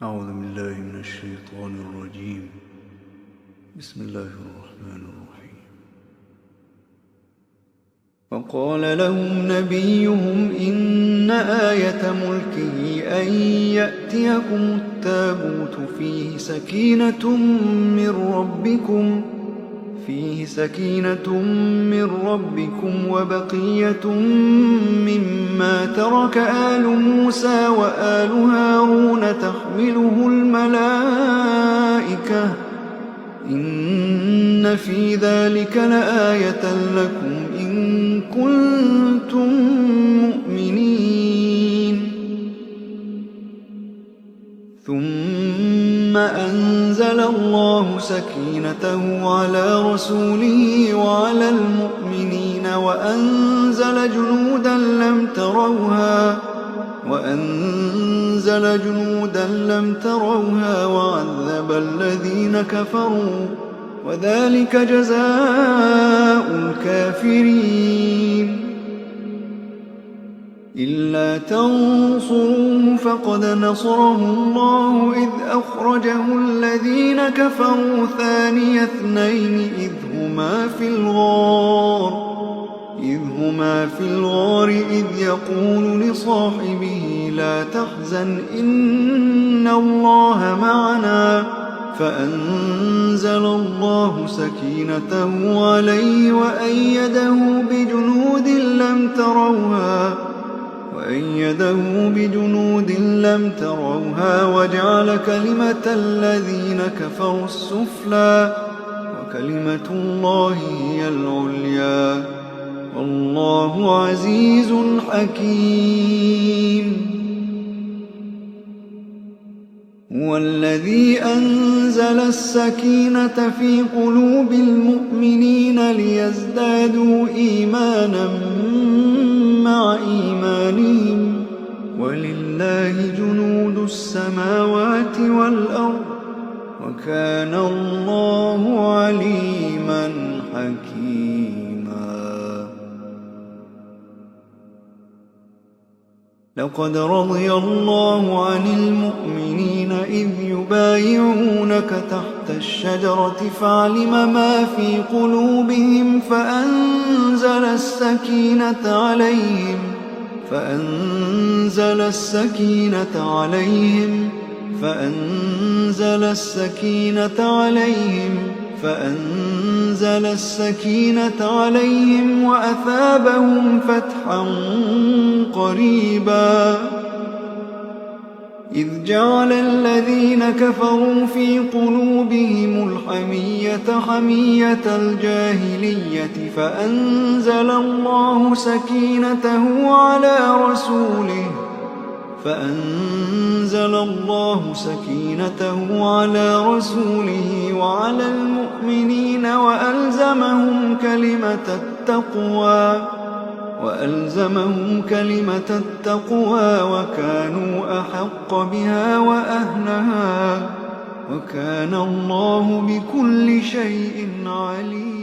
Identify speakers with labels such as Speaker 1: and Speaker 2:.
Speaker 1: أعوذ بالله من الشيطان الرجيم. بسم الله الرحمن الرحيم. وقال لهم نبيهم إن آية ملكه أن يأتيكم التابوت فيه سكينة من ربكم وبقية مما ترك آل موسى وآل هارون تحمله الملائكة إن في ذلك لآية لكم إن كنتم مؤمنين. ثم أنزل الله سكينته على رسوله وعلى المؤمنين وأنزل جنودا لم تروها وعذب الذين كفروا وذلك جزاء الكافرين. إلا تنصروه فقد نصره الله إذ أخرجه الذين كفروا ثاني اثنين إذ هما في الغار إذ يقول لصاحبه لا تحزن إن الله معنا فأنزل الله سكينته عليه وأيده بجنود لم تروها وجعل كلمة الذين كفروا السفلى وكلمة الله هي العليا والله عزيز حكيم. هو الذي أنزل السكينة في قلوب المؤمنين ليزدادوا إيمانا مع إيمانهم ولله جنود السماوات والأرض وكان الله عليما حكيما. لقد رضي الله عن المؤمنين إذ يبايعونك تحت الشجرة فعلم ما في قلوبهم فأنزل السكينة عليهم وأثابهم فتحا قريبا. إذ جعل الذين كفروا في قلوبهم الحمية حمية الجاهلية فأنزل الله سكينته على رسوله وعلى المؤمنين وألزمهم كلمة التقوى وكانوا أحق بها وأهلها وكان الله بكل شيء عليم.